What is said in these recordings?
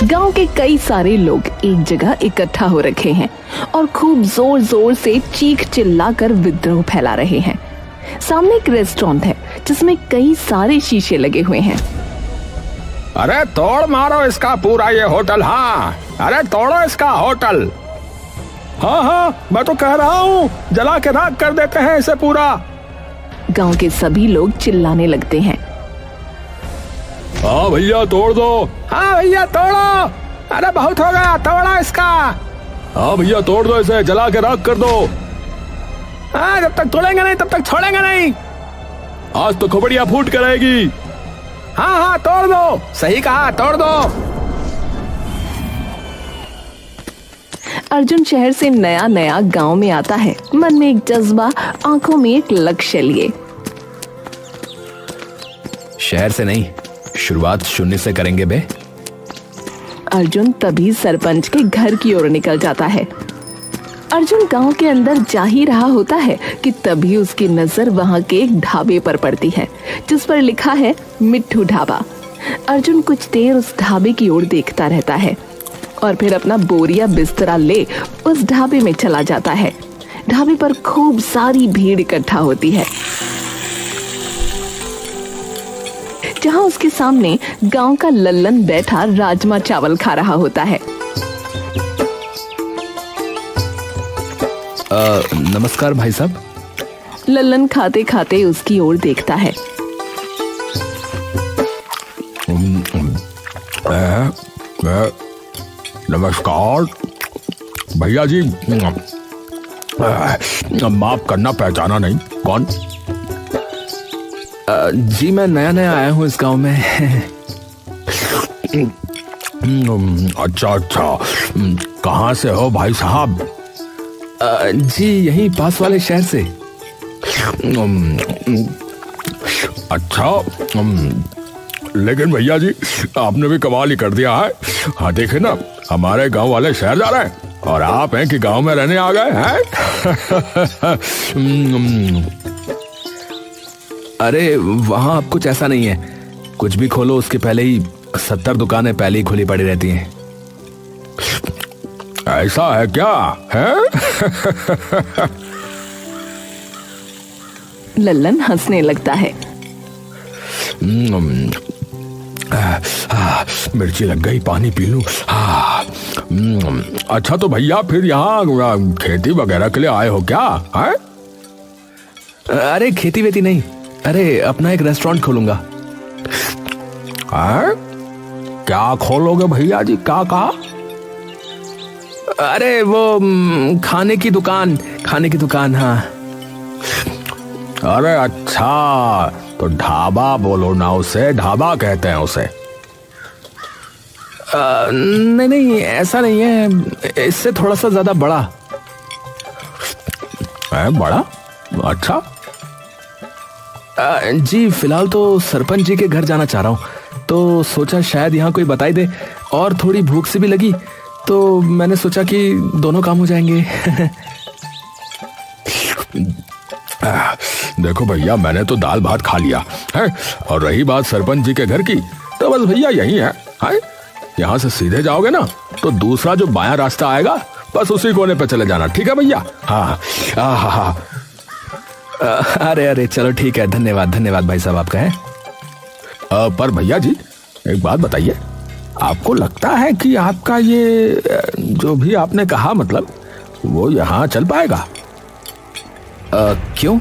गांव के कई सारे लोग एक जगह इकट्ठा हो रखे हैं और खूब जोर जोर से चीख चिल्लाकर विद्रोह फैला रहे हैं। सामने एक रेस्टोरेंट है जिसमें कई सारे शीशे लगे हुए हैं। अरे तोड़ मारो इसका पूरा ये होटल। हाँ, अरे तोड़ो इसका होटल। हाँ, मैं तो कह रहा हूँ जला के राख कर देते हैं इसे पूरा। गांव के सभी लोग चिल्लाने लगते हैं। हाँ भैया तोड़ दो। हाँ भैया तोड़ो। अरे बहुत हो गया, तोड़ो इसका। हाँ भैया तोड़ दो इसे, जला के राख कर दो। हाँ, जब तक तोड़ेंगे नहीं तब तक छोड़ेंगे नहीं। आज तो खोपड़ियाँ फूट कर आएगी। हाँ तोड़ दो, सही कहा, तोड़ दो। अर्जुन शहर से नया नया गांव में आता है, मन में एक जज्बा, आंखों में एक लक्ष्य लिए। शहर से नहीं, शुरुआत शून्य से करेंगे बे। अर्जुन तभी सरपंच के घर की ओर निकल जाता है। अर्जुन गांव के अंदर जा ही रहा होता है कि तभी उसकी नजर वहां के एक ढाबे पर पड़ती है जिस पर लिखा है मिट्ठू ढाबा। अर्जुन कुछ देर उस ढाबे की ओर देखता रहता है और फिर अपना बोरिया बिस्तरा ले उस ढाबे में चला जाता है। ढाबे पर खूब सारी भीड़ इकट्ठा होती है जहां उसके सामने गांव का लल्लन बैठा राजमा चावल खा रहा होता है। नमस्कार भाई साहब। लल्लन खाते खाते उसकी ओर देखता है। नमस्कार भैया जी, माफ करना, पहचाना नहीं। कौन? जी मैं नया नया आया हूँ इस गांव में। अच्छा, कहाँ से हो भाई साहब? जी यहीं पास वाले शहर से। अच्छा, लेकिन भैया जी आपने भी कमाल ही कर दिया है। हाँ देखे ना, हमारे गांव वाले शहर जा रहे हैं और आप हैं कि गांव में रहने आ गए हैं। अरे वहां अब कुछ ऐसा नहीं है, कुछ भी खोलो उसके पहले ही 70 दुकानें पहले ही खुली पड़ी रहती हैं। ऐसा है क्या है? लल्लन हंसने लगता है। मिर्ची लग गई, पानी पी लूं। अच्छा तो भैया फिर यहाँ खेती वगैरह के लिए आए हो क्या है? अरे खेती वेती नहीं, अरे अपना एक रेस्टोरेंट खोलूंगा। क्या खोलोगे भैया जी, क्या कहा? अरे वो खाने की दुकान। हाँ। अरे अच्छा, तो ढाबा बोलो ना उसे, ढाबा कहते हैं उसे। नहीं ऐसा नहीं है, इससे थोड़ा सा ज्यादा बड़ा है। बड़ा? अच्छा। जी फिलहाल तो सरपंच जी के घर जाना चाह रहा हूँ, तो सोचा शायद यहाँ कोई बताई दे, और थोड़ी भूख से भी लगी तो मैंने सोचा कि दोनों काम हो जाएंगे। देखो भैया, मैंने तो दाल भात खा लिया है, और रही बात सरपंच जी के घर की, तो बस भैया यही है। यहाँ से सीधे जाओगे ना तो दूसरा जो बायां रास्ता आएगा, बस उसी कोने पे चले जाना, ठीक है भैया? हाँ। अरे चलो ठीक है, धन्यवाद भाई साहब आपका है। पर भैया जी एक बात बताइए, आपको लगता है कि आपका ये जो भी आपने कहा, मतलब वो यहाँ चल पाएगा? क्यों?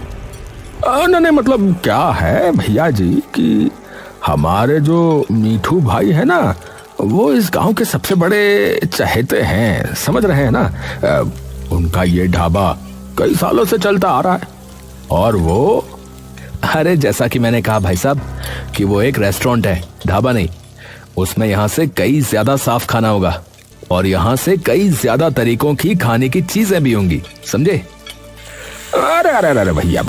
नहीं मतलब क्या है भैया जी कि हमारे जो मीठू भाई है ना, वो इस गांव के सबसे बड़े चहेते हैं, समझ रहे हैं ना? उनका ये ढाबा कई सालों से चलता आ रहा है, और वो, अरे जैसा कि मैंने कहा भाई साहब कि वो एक रेस्टोरेंट है, ढाबा नहीं। उसमें यहाँ से कई ज्यादा साफ खाना होगा, और यहाँ से कई ज्यादा तरीकों की खाने की चीजें भी होंगी, समझे? अरे भैया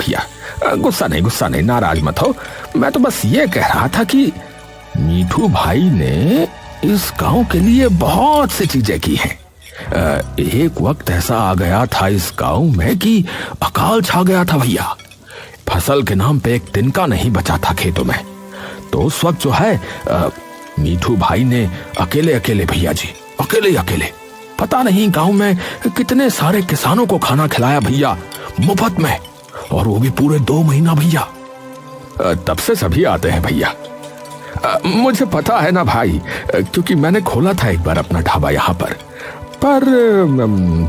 गुस्सा नहीं, नाराज मत हो। मैं तो बस ये कह रहा था कि मीठू भाई ने इस गांव के लिए बहुत सी चीजें की हैं। एक वक्त ऐसा आ गया था इस गांव में कि अकाल छा गया था भैया। फसल के नाम पे एक तिनका नहीं बचा था खेतों में। तो उस वक्त जो है मीठू भाई ने अकेले अकेले, भैया जी, अकेले अकेले पता नहीं गांव में कितने सारे किसानों को खाना खिलाया भैया, मुफ्त में, और वो भी पूरे 2 महीना भैया। तब से सभी आते हैं भैया। मुझे पता है ना भाई, क्योंकि मैंने खोला था एक बार अपना ढाबा यहाँ पर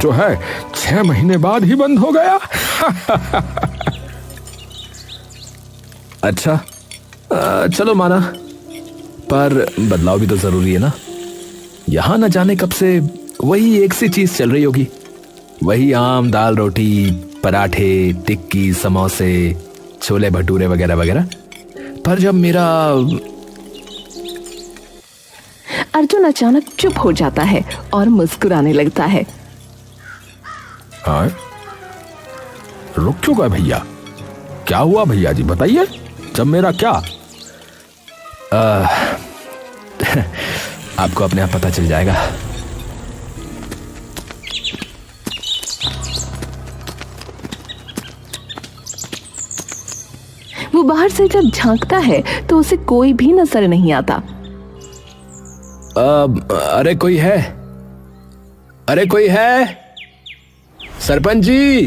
जो है 6 महीने बाद ही बंद हो गया। अच्छा, चलो माना, पर बदलाव भी तो जरूरी है ना। यहां न जाने कब से वही एक सी चीज चल रही होगी, वही आम दाल रोटी, पराठे, टिक्की, समोसे, छोले भटूरे वगैरह वगैरह। पर जब मेरा अर्जुन अचानक चुप हो जाता है और मुस्कुराने लगता है। हाँ? रुक चुका भैया, क्या हुआ भैया जी, बताइए। जब मेरा क्या? आपको अपने आप पता चल जाएगा। वो बाहर से जब झांकता है तो उसे कोई भी नजर नहीं आता। अरे कोई है, अरे कोई है, सरपंच जी,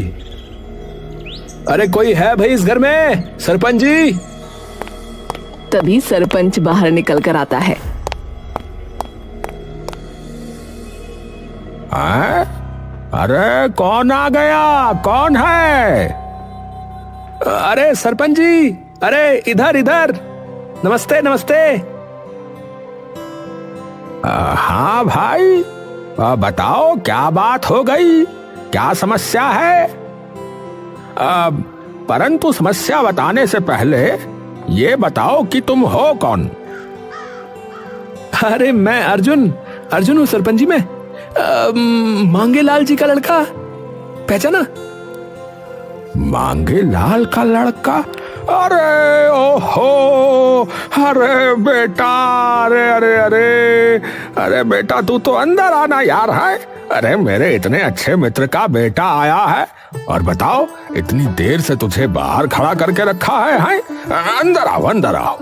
अरे कोई है भाई इस घर में, सरपंच जी। तभी सरपंच बाहर निकल कर आता है। हाँ? अरे कौन आ गया, कौन है? अरे सरपंच जी, अरे इधर इधर, नमस्ते नमस्ते। हाँ भाई, बताओ क्या बात हो गई, क्या समस्या है? परंतु समस्या बताने से पहले ये बताओ कि तुम हो कौन? अरे मैं अर्जुन, अर्जुन हूँ सरपंच जी। मैं मांगेलाल जी का लड़का, पहचाना? मांगेलाल का लड़का? अरे ओहो, अरे बेटा, अरे अरे अरे अरे बेटा, तू तो अंदर आना यार है। अरे मेरे इतने अच्छे मित्र का बेटा आया है, और बताओ इतनी देर से तुझे बाहर खड़ा करके रखा है? अंदर आओ, अंदर आओ।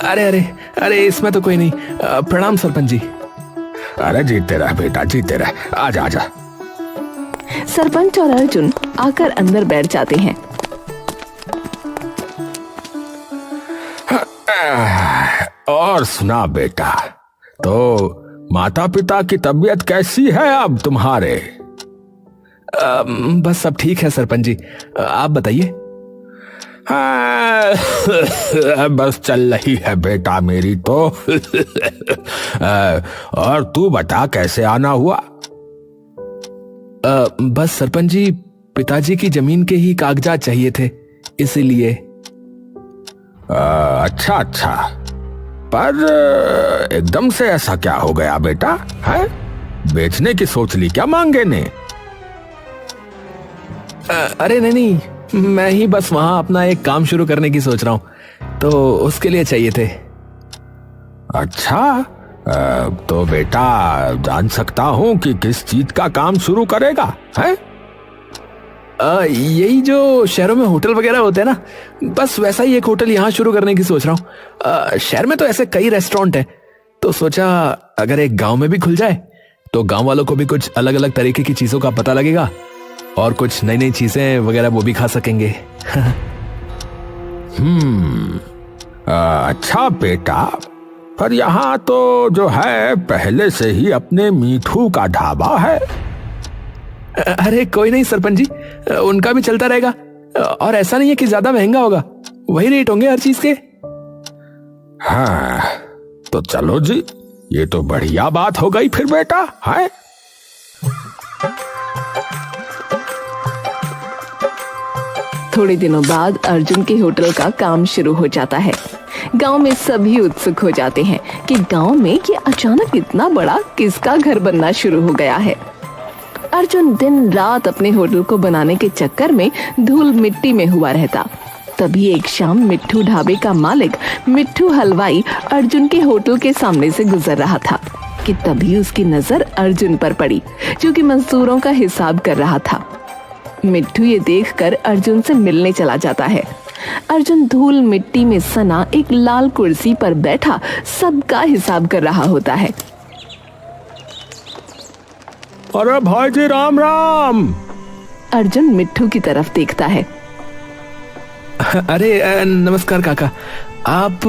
अरे अरे अरे इसमें तो कोई नहीं। प्रणाम सरपंच जी। अरे जीते रह बेटा, जीते रह, आजा आजा। सरपंच और अर्जुन आकर अंदर बैठ जाते हैं। और सुना बेटा, तो माता पिता की तबीयत कैसी है अब तुम्हारे? बस सब ठीक है सरपंच जी, आप बताइए। बस चल रही है बेटा मेरी तो। और तू बता कैसे आना हुआ? बस सरपंच जी, पिताजी की जमीन के ही कागजात चाहिए थे, इसीलिए। अच्छा अच्छा, पर एकदम से ऐसा क्या हो गया बेटा? है बेचने की सोच ली क्या मांगे ने? अरे नहीं, मैं ही बस वहां अपना एक काम शुरू करने की सोच रहा हूं, तो उसके लिए चाहिए थे। अच्छा, तो बेटा जान सकता हूं कि किस चीज का काम शुरू करेगा? है यही जो शहरों में होटल वगैरह होते हैं ना, बस वैसा ही एक होटल यहाँ शुरू करने की सोच रहा हूँ। शहर में तो ऐसे कई रेस्टोरेंट हैं, तो सोचा अगर एक गांव में भी खुल जाए तो गांव वालों को भी कुछ अलग अलग तरीके की चीजों का पता लगेगा, और कुछ नई नई चीजें वगैरह वो भी खा सकेंगे। अच्छा बेटा, पर यहाँ तो जो है पहले से ही अपने मीठू का ढाबा है। अरे कोई नहीं सरपंच जी, उनका भी चलता रहेगा, और ऐसा नहीं है कि ज्यादा महंगा होगा, वही रेट होंगे हर चीज के। हाँ तो चलो जी, ये तो बढ़िया बात हो गई फिर बेटा। है थोड़े दिनों बाद अर्जुन के होटल का काम शुरू हो जाता है। गांव में सभी उत्सुक हो जाते हैं कि गांव में ये अचानक इतना बड़ा किसका घर बनना शुरू हो गया है। अर्जुन दिन रात अपने होटल को बनाने के चक्कर में धूल मिट्टी में हुआ रहता। तभी एक शाम मिट्ठू ढाबे का मालिक मिट्ठू हलवाई अर्जुन के होटल के सामने से गुजर रहा था कि तभी उसकी नजर अर्जुन पर पड़ी, जो कि मजदूरों का हिसाब कर रहा था। मिट्टू ये देखकर अर्जुन से मिलने चला जाता है। अर्जुन धूल मिट्टी में सना एक लाल कुर्सी पर बैठा सबका हिसाब कर रहा होता है। अरे भाई जी राम राम। अर्जुन मिट्टू की तरफ देखता है। अरे नमस्कार काका, आप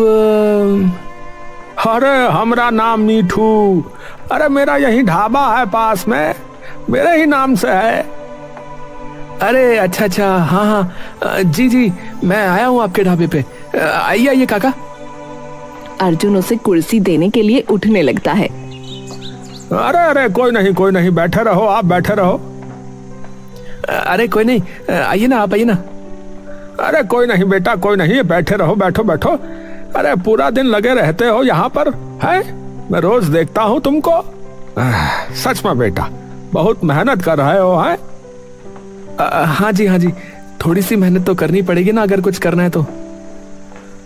अरे हमरा नाम मीठू। अरे मेरा यही ढाबा है पास में, मेरे ही नाम से है। अरे अच्छा, हाँ हाँ, जी मैं आया हूँ आपके ढाबे पे। आइए आइए काका। अर्जुन उसे कुर्सी देने के लिए उठने लगता है। अरे कोई नहीं, बैठे रहो, आप बैठे रहो। अरे कोई नहीं, आइए ना, आप आइए ना। अरे कोई नहीं बेटा, कोई नहीं, बैठे रहो, बैठो। अरे पूरा दिन लगे रहते हो यहाँ पर, है? मैं रोज देखता हूँ तुमको। सच में बेटा, बहुत मेहनत कर रहे हो, है? हाँ जी, थोड़ी सी मेहनत तो करनी पड़ेगी ना, अगर कुछ करना है तो।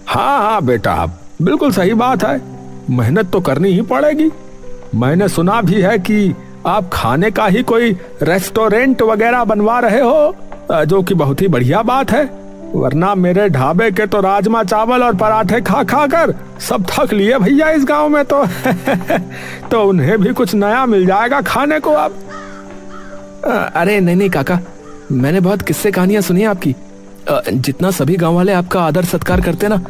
हाँ बेटा, बिल्कुल सही बात है, मेहनत तो करनी ही पड़ेगी। मैंने सुना भी है कि आप खाने का ही कोई रेस्टोरेंट वगैरह बनवा रहे हो, जो कि बहुत ही बढ़िया बात है। वरना मेरे ढाबे के तो राजमा चावल और पराठे खा कर सब थक लिए भैया इस गांव में तो। तो उन्हें भी कुछ नया मिल जाएगा खाने को अब। अरे नहीं काका, मैंने बहुत किस्से कहानियां सुनी है आपकी। जितना सभी गांव वाले आपका आदर सत्कार करते ना,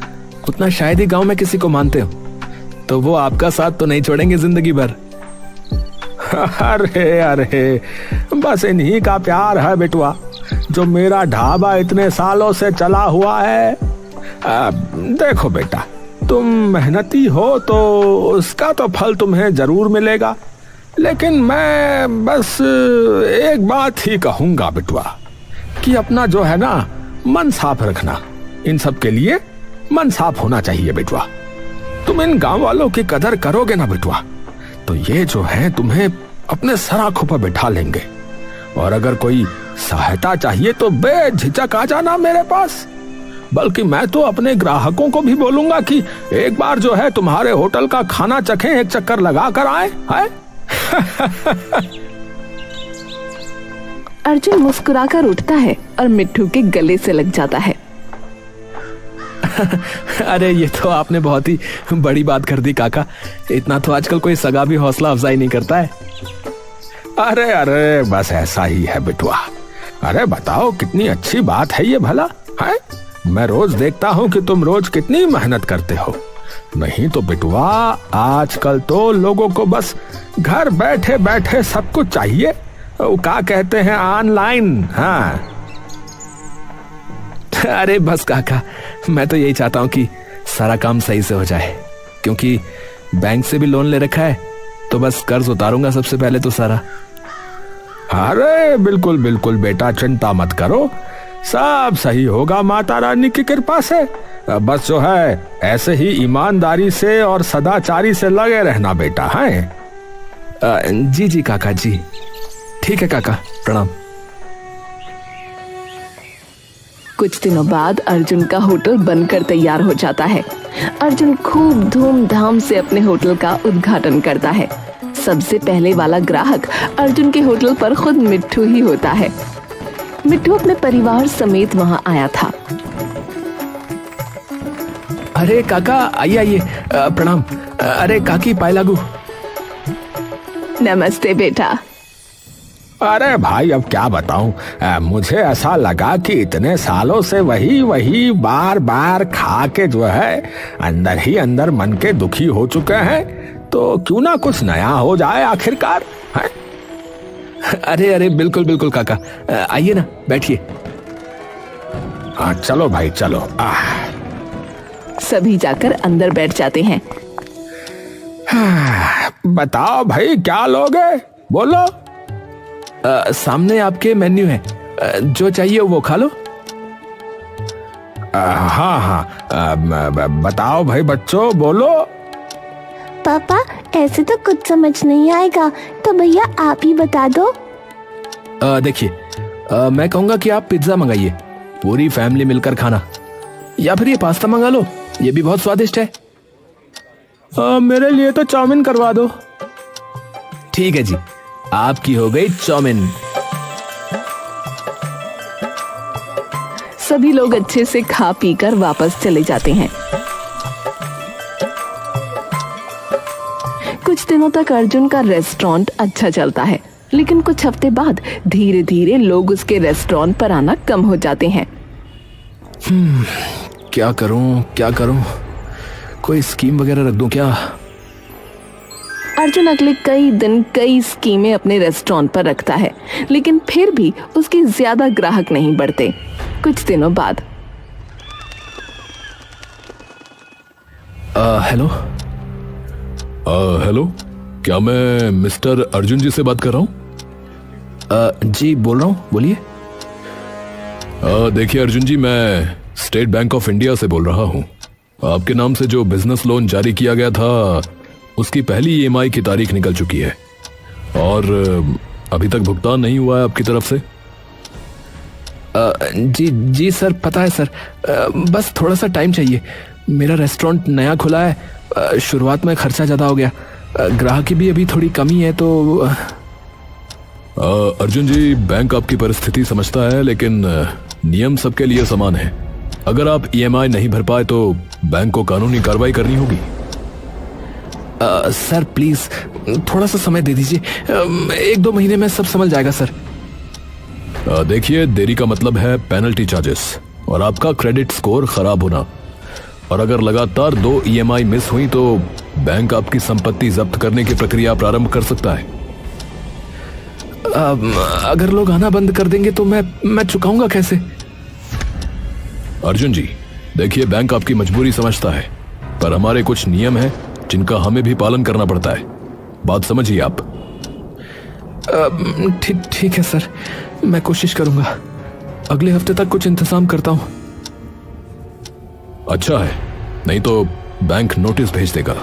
उतना शायद ही गांव में किसी को मानते हो। तो वो आपका साथ तो नहीं छोड़ेंगे जिंदगी भर। अरे बस इन्हीं का प्यार है बेटुआ, जो मेरा ढाबा इतने सालों से चला हुआ है। देखो बेटा, तुम मेहनती हो तो उसका तो फल तुम्हें जरूर मिलेगा। लेकिन मैं बस एक बात ही कहूंगा बेटुआ, कि अपना जो है ना मन साफ रखना। इन सब के लिए मन साफ होना चाहिए बेटुआ। तुम इन गांव वालों की कदर करोगे ना बेटुआ, तो ये जो है तुम्हें अपने सर आंखों पर बैठा लेंगे। और अगर कोई सहायता चाहिए तो बेझिझक आ जाना मेरे पास। बल्कि मैं तो अपने ग्राहकों को भी बोलूंगा कि एक बार जो है तुम्हारे होटल का खाना चखें, एक चक्कर लगा कर आए, है? अर्जुन मुस्कुराकर उठता है और मिट्टू के गले से लग जाता है। अरे ये तो आपने बहुत ही बड़ी बात कर दी काका। इतना तो आजकल कोई सगा भी हौसला अफजाई नहीं करता है। अरे बस ऐसा ही है बेटुआ। अरे बताओ, कितनी अच्छी बात है ये भला, है? मैं रोज देखता हूँ कि तुम रोज कितनी मेहनत करते हो। नहीं तो बेटुआ, आजकल तो लोगों को बस घर बैठे बैठे सब कुछ चाहिए। वो क्या कहते हैं, ऑनलाइन। हाँ अरे बस काका, मैं तो यही चाहता हूँ कि सारा काम सही से हो जाए, क्योंकि बैंक से भी लोन ले रखा है। तो बस कर्ज उतारूंगा सबसे पहले तो सारा। अरे बिल्कुल बेटा, चिंता मत करो, सब सही होगा माता रानी की कृपा से। बस जो है ऐसे ही ईमानदारी से और सदाचारी से लगे रहना बेटा, है? जी काका जी। ठीक है काका, प्रणाम। कुछ दिनों बाद अर्जुन का होटल बनकर तैयार हो जाता है। अर्जुन खूब धूमधाम से अपने होटल का उद्घाटन करता है। सबसे पहले वाला ग्राहक अर्जुन के होटल पर खुद मिट्टू ही होता है। मिट्टू अपने परिवार समेत वहां आया था। अरे काका, आइए प्रणाम। अरे काकी, पाए लागू। नमस्ते बेटा। अरे भाई, अब क्या बताऊं, मुझे ऐसा लगा कि इतने सालों से वही बार बार खा के जो है अंदर ही अंदर मन के दुखी हो चुके हैं, तो क्यों ना कुछ नया हो जाए आखिरकार, है? अरे बिल्कुल काका, आइए ना, बैठिए। हाँ चलो भाई, चलो। सभी जाकर अंदर बैठ जाते हैं। बताओ भाई, क्या लोगे, बोलो। सामने आपके मेन्यू है, जो चाहिए वो खा लो। हाँ, बताओ भाई बच्चों, बोलो। पापा, ऐसे तो कुछ समझ नहीं आएगा, तो भैया आप ही बता दो। देखिए, मैं कहूँगा कि आप पिज्जा मंगाइए, पूरी फैमिली मिलकर खाना। या फिर ये पास्ता मंगा लो, ये भी बहुत स्वादिष्ट है। मेरे लिए तो चाउमीन करवा दो। ठीक है जी, आपकी हो गई चाउमीन। सभी लोग अच्छे से खा पी कर वापस चले जाते हैं। कुछ दिनों तक अर्जुन का रेस्टोरेंट अच्छा चलता है, लेकिन कुछ हफ्ते बाद धीरे धीरे लोग उसके रेस्टोरेंट पर आना कम हो जाते हैं। क्या करूं? कोई स्कीम वगैरह रख दूं क्या? अर्जुन अगले कई दिन कई स्कीमें अपने रेस्टोरेंट पर रखता है, लेकिन फिर भी उसके ज्यादा ग्राहक नहीं बढ़ते। कुछ दिनों बाद हेलो। हेलो, क्या मैं मिस्टर अर्जुन जी से बात कर रहा हूँ? जी बोल रहा हूँ, बोलिए। देखिए अर्जुन जी, मैं स्टेट बैंक ऑफ इंडिया से बोल रहा हूँ। आपके नाम से जो बिजनेस लोन जारी किया गया था, उसकी पहली ईएमआई की तारीख निकल चुकी है और अभी तक भुगतान नहीं हुआ है आपकी तरफ से। जी सर, पता है सर, बस थोड़ा सा टाइम चाहिए। मेरा रेस्टोरेंट नया खुला है, शुरुआत में खर्चा ज़्यादा हो गया, ग्राहक की भी अभी थोड़ी कमी है तो। अर्जुन जी, बैंक आपकी परिस्थिति समझता है, लेकिन नियम सबके लिए समान है। अगर आप ईएमआई नहीं भर पाए तो बैंक को कानूनी कार्रवाई करनी होगी। सर प्लीज थोड़ा सा समय दे दीजिए, 1-2 महीने में सब समझ जाएगा सर। देखिए, देरी का मतलब है पेनल्टी चार्जेस और आपका क्रेडिट स्कोर खराब होना। और अगर लगातार 2 ईएमआई मिस हुई तो बैंक आपकी संपत्ति जब्त करने की प्रक्रिया प्रारंभ कर सकता है। अगर लोग आना बंद कर देंगे तो मैं चुकाऊंगा कैसे? अर्जुन जी, देखिए, बैंक आपकी मजबूरी समझता है, पर हमारे कुछ नियम हैं जिनका हमें भी पालन करना पड़ता है। बात समझिए आप। ठीक है सर, मैं कोशिश करूंगा। अगले हफ्ते तक कुछ इंतजाम करता हूं। अच्छा है, नहीं तो बैंक नोटिस भेज देगा।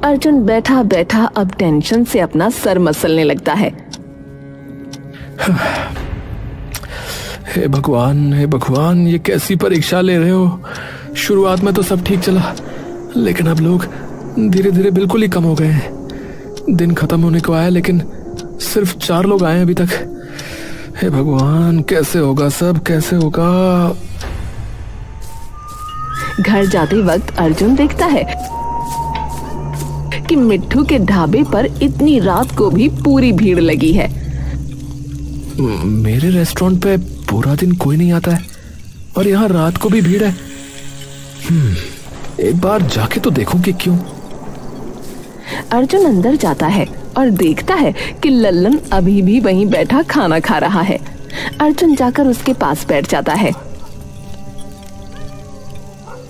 अर्जुन बैठा बैठा अब टेंशन से अपना सर मसलने लगता है। हे भगवान, ये कैसी परीक्षा ले रहे हो? शुरुआत में तो सब ठीक चला, लेकिन अब लोग धीरे धीरे बिल्कुल ही कम हो गए हैं। दिन खत्म होने को आया, लेकिन सिर्फ 4 लोग आए अभी तक। हे भगवान, कैसे होगा सब, कैसे होगा? घर जाते वक्त अर्जुन देखता है कि मिट्ठू के ढाबे पर इतनी रात को भी पूरी भीड़ लगी है। मेरे रेस्टोरेंट पे पूरा दिन कोई नहीं आता है और यहाँ रात को भी भीड़ है। एक बार जाके तो देखूं कि क्यों। अर्जुन अंदर जाता है और देखता है कि लल्लन अभी भी वहीं बैठा खाना खा रहा है। अर्जुन जाकर उसके पास बैठ जाता है।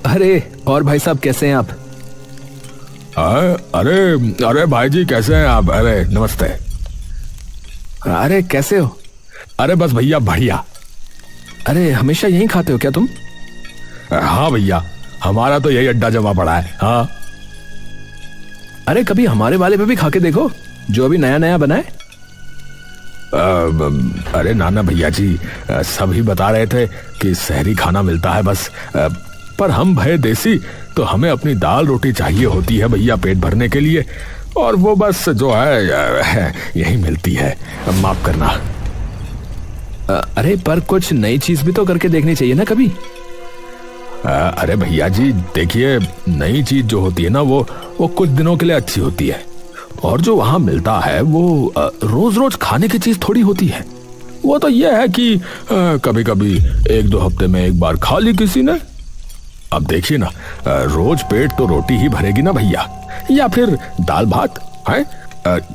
अरे और भाई साहब, कैसे हैं आप? अरे भाई जी, कैसे हैं आप? अरे नमस्ते। अरे कैसे हो? अरे बस भैया, बढ़िया। अरे हमेशा यहीं खाते हो क्या तुम? हाँ भैया, हमारा तो यही अड्डा जमा पड़ा है। हाँ। अरे कभी हमारे वाले पे भी खा के देखो, जो अभी नया नया बना है। अरे नाना भैया जी, सभी बता रहे थे कि शहरी खाना मिलता है बस, पर हम भय देसी, तो हमें अपनी दाल रोटी चाहिए होती है भैया पेट भरने के लिए, और वो बस जो है यही मिलती है। माफ करना। अरे पर कुछ नई चीज भी तो करके देखनी चाहिए ना कभी। अरे भैया जी, देखिए, नई चीज जो होती है ना, वो कुछ दिनों के लिए अच्छी होती है, और जो वहां मिलता है वो रोज रोज खाने की चीज थोड़ी होती है। वो तो ये है कि कभी कभी 1-2 हफ्ते में एक बार खा ली किसी ने। अब देखिए ना, रोज पेट तो रोटी ही भरेगी ना भैया, या फिर दाल भात है।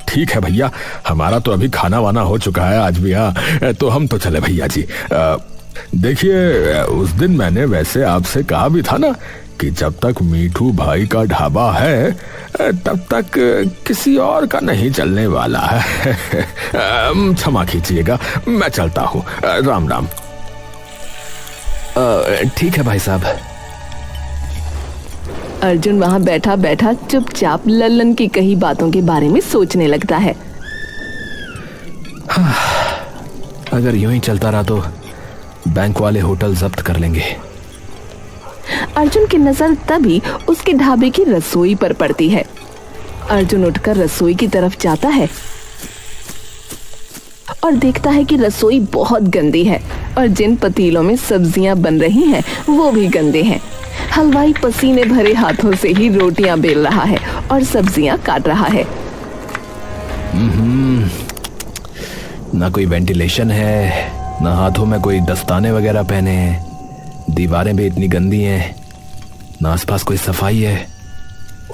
ठीक है भैया, हमारा तो अभी खाना वाना हो चुका है आज भी। हाँ, तो हम तो चले भैया जी। देखिए, उस दिन मैंने वैसे आपसे कहा भी था ना कि जब तक मीठू भाई का ढाबा है तब तक किसी और का नहीं चलने वाला है। क्षमा कीजिएगा, मैं चलता हूँ। राम राम। ठीक है भाई साहब। अर्जुन वहां बैठा बैठा चुपचाप लल्लन की कही बातों के बारे में सोचने लगता है। अगर यूं ही चलता रहा तो बैंक वाले होटल जब्त कर लेंगे। अर्जुन की नजर तभी उसके ढाबे की रसोई पर पड़ती है। अर्जुन उठकर रसोई की तरफ जाता है और देखता है कि रसोई बहुत गंदी है और जिन पतीलों में सब्जियां बन रही हैं वो भी गंदे हैं। हलवाई पसीने भरे हाथों से ही रोटियां बेल रहा है और सब्जियां काट रहा है। ना कोई वेंटिलेशन है, ना हाथों में कोई दस्ताने वगैरह पहने हैं, दीवारें भी इतनी गंदी हैं, ना आसपास कोई सफाई है।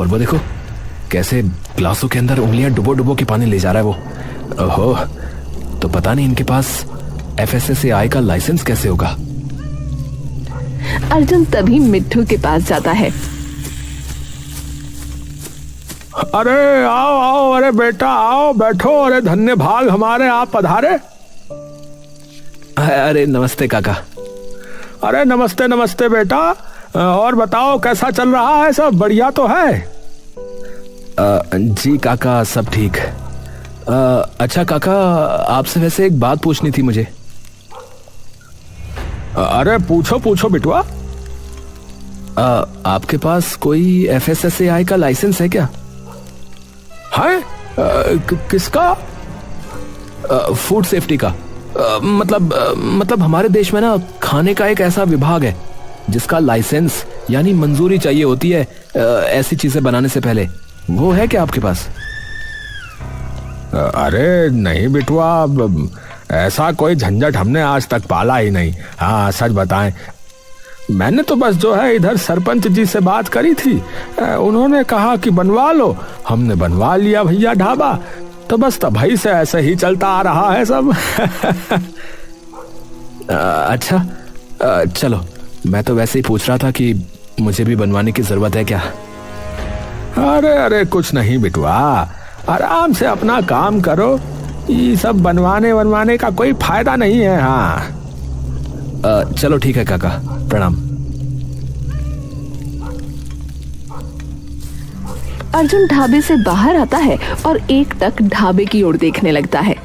और वो देखो कैसे ग्लासों के अंदर उंगलियां डुबो डुबो के पानी ले जा रहा है वो। ओहो, तो पता नहीं इनके पास FSSAI का लाइसेंस कैसे होगा। अर्जुन तभी मिट्ठू के पास जाता है। अरे आओ आओ, अरे बेटा आओ, बैठो, अरे धन्य भाग हमारे, आप पधारे। अरे नमस्ते काका। अरे नमस्ते नमस्ते बेटा, और बताओ कैसा चल रहा है, सब बढ़िया तो है? जी काका सब ठीक। अच्छा काका, आपसे वैसे एक बात पूछनी थी मुझे। अरे पूछो पूछो बिटुआ। आपके पास कोई FSSAI का लाइसेंस है क्या? है? किसका? फूड सेफ्टी का। मतलब हमारे देश में ना खाने का एक ऐसा विभाग है जिसका लाइसेंस यानी मंजूरी चाहिए होती है ऐसी चीजें बनाने से पहले। वो है क्या आपके पास? अरे नहीं बिटुआ, ऐसा कोई झंझट हमने आज तक पाला ही नहीं। हाँ सच बताएं, मैंने तो बस जो है इधर सरपंच जी से बात करी थी, उन्होंने कहा कि बनवा लो, हमने बनवा लिया भैया ढाबा, तो बस तभी से ऐसे ही चलता आ रहा है सब। अच्छा, चलो, मैं तो वैसे ही पूछ रहा था कि मुझे भी बनवाने की जरूरत है क्या। अरे अरे कुछ नहीं बिटुआ, आराम से अपना काम करो, ये सब बनवाने का कोई फायदा नहीं है। हाँ चलो ठीक है काका, प्रणाम। अर्जुन ढाबे से बाहर आता है और एकटक ढाबे की ओर देखने लगता है।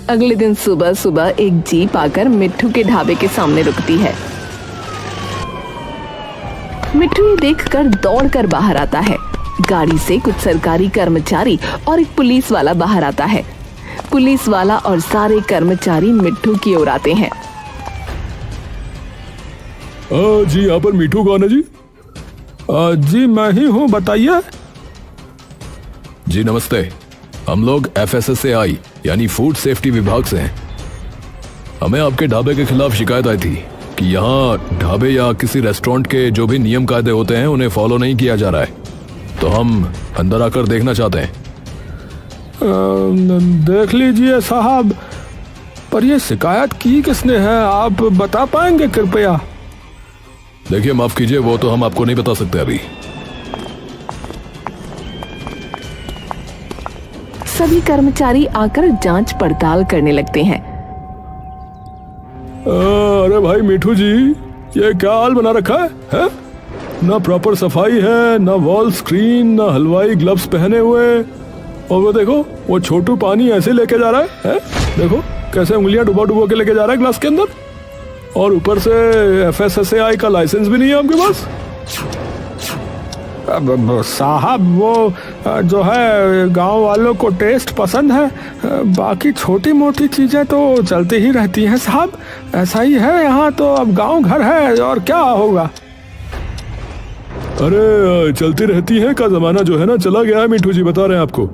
अगले दिन सुबह सुबह एक जीप आकर मिट्ठू के ढाबे के सामने रुकती है। मिट्ठू ये देखकर दौड़कर बाहर आता है। गाड़ी से कुछ सरकारी कर्मचारी और एक पुलिस वाला बाहर आता है। पुलिस वाला और सारे कर्मचारी मिट्ठू की ओर आते हैं। जी यहाँ पर मिट्ठू कौन है जी? जी मैं ही हूँ, बताइए। जी नमस्ते, हम लोग FSSAI यानी फूड सेफ्टी विभाग से हैं। हमें आपके ढाबे के खिलाफ शिकायत आई थी कि यहाँ ढाबे या किसी रेस्टोरेंट के जो भी नियम कायदे होते हैं उन्हें फॉलो नहीं किया जा रहा है, तो हम अंदर आकर देखना चाहते हैं। देख लीजिए साहब, पर ये शिकायत की किसने है, आप बता पाएंगे कृपया? देखिए माफ कीजिए, वो तो हम आपको नहीं बता सकते अभी। सभी कर्मचारी आकर जांच पड़ताल करने लगते हैं। अरे भाई मिठू जी, ये क्या हाल बना रखा है? ना प्रॉपर सफाई है, ना वॉल स्क्रीन, ना हलवाई ग्लव्स पहने हुए, और वो देखो वो छोटू पानी ऐसे लेके जा रहा है? देखो कैसे उंगलियां डुबो के लेके जा रहा है ग्लास के अंदर, और ऊपर से FSSAI का लाइसेंस भी नहीं है आपके पास। अब साहब वो जो है गांव वालों को टेस्ट पसंद है, बाकी छोटी मोटी चीजें तो चलती ही रहती हैं साहब, ऐसा ही है यहाँ तो, अब गांव घर है और क्या होगा। अरे चलती रहती है का जमाना जो है ना चला गया है मिठू जी, बता रहे हैं आपको।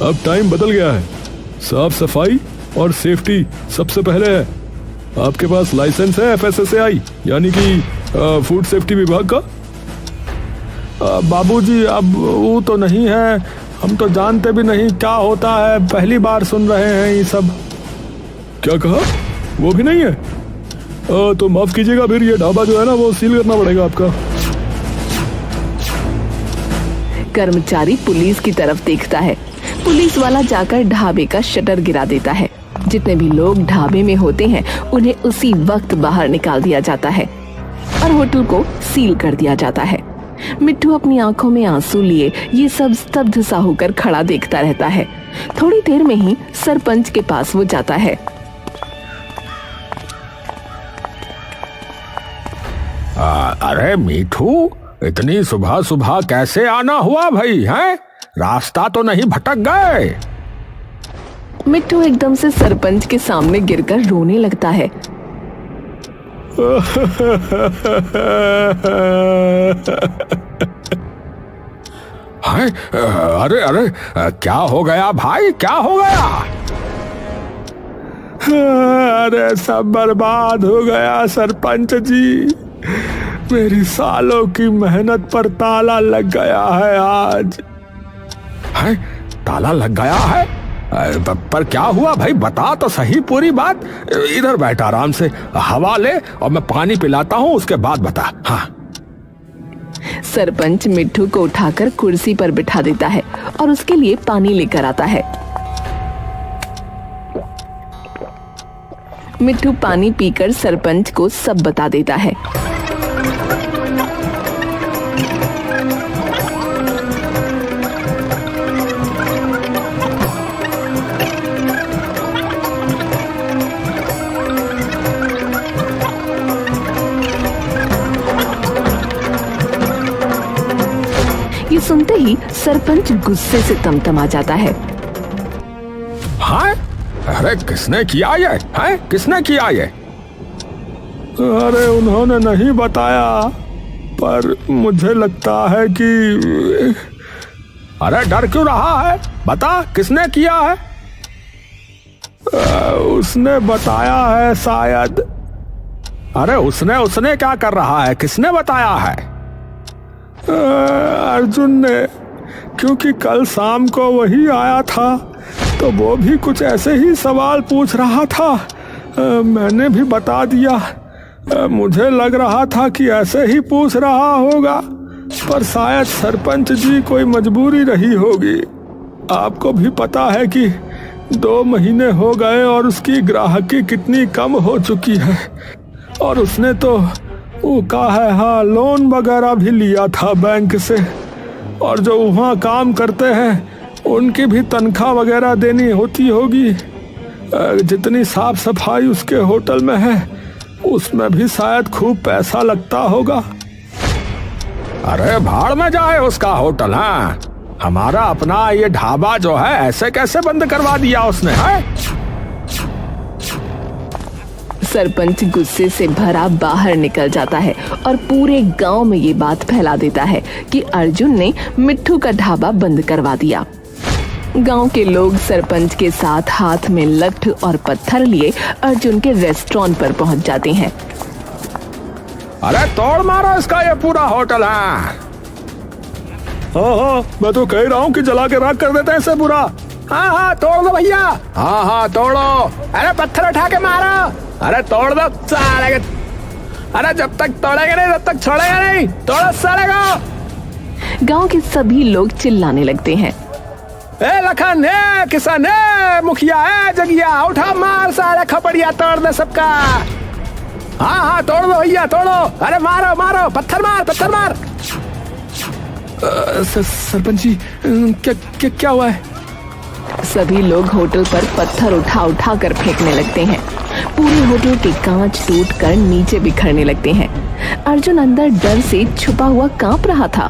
अब टाइम बदल गया है, साफ सफाई और सेफ्टी सबसे पहले है। आपके पास लाइसेंस है FSSAI यानी कि फूड सेफ्टी विभाग का? बाबूजी अब वो तो नहीं है, हम तो जानते भी नहीं क्या होता है, पहली बार सुन रहे हैं ये सब। क्या कहा? वो भी नहीं है? तो माफ कीजिएगा, फिर ये ढाबा जो है ना वो सील करना पड़ेगा आपका। कर्मचारी पुलिस की तरफ देखता है। पुलिस वाला जाकर ढाबे का शटर गिरा देता है। जितने भी लोग ढाबे में होते हैं उन्हें उसी वक्त बाहर निकाल दिया जाता है और होटल को सील कर दिया जाता है। मिट्ठू अपनी आंखों में आंसू लिए ये सब स्तब्ध सा होकर खड़ा देखता रहता है। थोड़ी देर में ही सरपंच के पास वो जाता है। अरे मिठू, इतनी सुबह सुबह कैसे आना हुआ भाई? हैं, रास्ता तो नहीं भटक गए? मिट्टू एकदम से सरपंच के सामने गिरकर रोने लगता है। हाय, अरे अरे, क्या हो गया भाई, क्या हो गया? अरे सब बर्बाद हो गया सरपंच जी। मेरी सालों की मेहनत पर ताला लग गया है आज। है? ताला लग गया है? पर क्या हुआ भाई, बता तो सही पूरी बात। इधर बैठ आराम से, हवा ले और मैं पानी पिलाता हूँ, उसके बाद बता। हाँ। सरपंच मिट्टू को उठाकर कुर्सी पर बिठा देता है और उसके लिए पानी लेकर आता है। मिट्टू पानी पीकर सरपंच को सब बता देता है। ये सुनते ही सरपंच गुस्से से तमतमा जाता है। हाँ? अरे किसने किया ये? है? किसने किया ये? अरे उन्होंने नहीं बताया, पर मुझे लगता है कि... अरे डर क्यों रहा है? बता, किसने किया है? उसने बताया है शायद। अरे उसने क्या कर रहा है? किसने बताया है? अर्जुन ने, क्योंकि कल शाम को वही आया था तो वो भी कुछ ऐसे ही सवाल पूछ रहा था। मैंने भी बता दिया। मुझे लग रहा था कि ऐसे ही पूछ रहा होगा, पर शायद सरपंच जी कोई मजबूरी रही होगी। आपको भी पता है कि 2 महीने हो गए और उसकी ग्राहकी कितनी कम हो चुकी है, और उसने तो वो का है हाँ लोन वगैरह भी लिया था बैंक से, और जो वहाँ काम करते हैं उनकी भी तनख्वाह वगैरह देनी होती होगी। जितनी साफ सफाई उसके होटल में है उसमें भी शायद खूब पैसा लगता होगा। अरे भाड़ में जाए उसका होटल। हाँ, हमारा अपना ये ढाबा जो है ऐसे कैसे बंद करवा दिया उसने? है? सरपंच गुस्से से भरा बाहर निकल जाता है और पूरे गांव में ये बात फैला देता है कि अर्जुन ने मिट्टू का ढाबा बंद करवा दिया। गांव के लोग सरपंच के साथ हाथ में लठ और पत्थर लिए अर्जुन के रेस्टोरेंट पर पहुंच जाते हैं। अरे तोड़ मारो इसका ये पूरा होटल है। हाँ, मैं तो कह रहा हूँ कि जला के राख कर देते हैं इसे पूरा। हाँ तोड़ दो भैया। हाँ तोड़ो। अरे पत्थर उठा के मारो। अरे तोड़ दो साले। अरे जब तक तोड़ेगा नहीं तब तक छोड़ेगा नहीं। तोड़ो साले को। गांव के सभी लोग चिल्लाने लगते हैं। ए लखन, ए किसान, ए मुखिया, ए जगिया, उठा मार सारे खपड़िया तोड़ दे सबका। हाँ तोड़ दो भैया, तोड़ो। अरे मारो मारो, पत्थर मार। सरपंच जी, क्या हुआ है? सभी लोग होटल पर पत्थर उठा कर फेंकने लगते हैं। पूरे होटल के कांच टूटकर नीचे बिखरने लगते हैं। अर्जुन अंदर डर से छुपा हुआ कांप रहा था।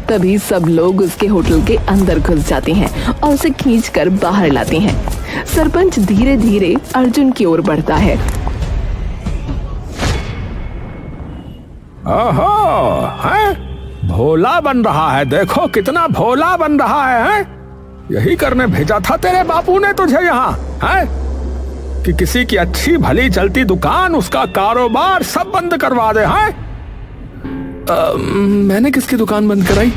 तभी सब लोग उसके होटल के अंदर घुस जाते हैं और उसे खींचकर बाहर लाते हैं। सरपंच धीरे धीरे अर्जुन की ओर बढ़ता है। ओहो, है? भोला बन रहा है। देखो कितना भोला बन रहा है? यही करने भेजा था तेरे बापू ने तुझे यहाँ, है? कि किसी की अच्छी भली चलती दुकान, उसका कारोबार सब बंद करवा दे। है? मैंने किसकी दुकान बंद कराई?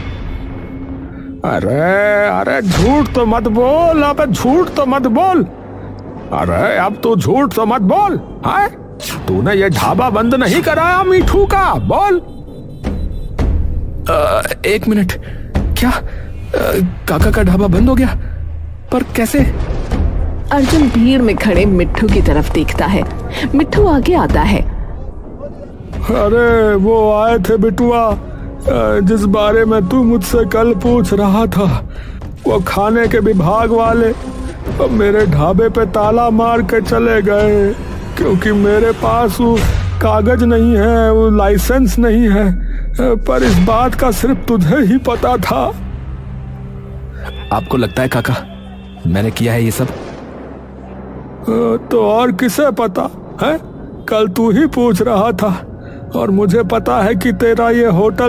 अरे झूठ तो मत बोल। अब झूठ तो मत बोल। अरे अब तू झूठ तो मत बोल। है? तूने ये ढाबा बंद नहीं कराया मीठू का? बोल। 1 मिनट, क्या काका का ढाबा बंद हो गया? पर कैसे? अर्जुन भीड़ में खड़े मिट्टू की तरफ देखता है। मिट्टू आगे आता है। अरे वो आए थे बिटुआ, जिस बारे में तू मुझसे कल पूछ रहा था। वो खाने के विभाग वाले अब मेरे ढाबे पे ताला मार के चले गए, क्योंकि मेरे पास वो कागज नहीं है, वो लाइसेंस नहीं है। पर इस बात का सिर्फ तुझे ही पता था। आपको लगता है काका मैंने किया है ये सब? तो और किसे पता है? कल तू ही पूछ रहा था और मुझे पता है कि तेरा ये होटल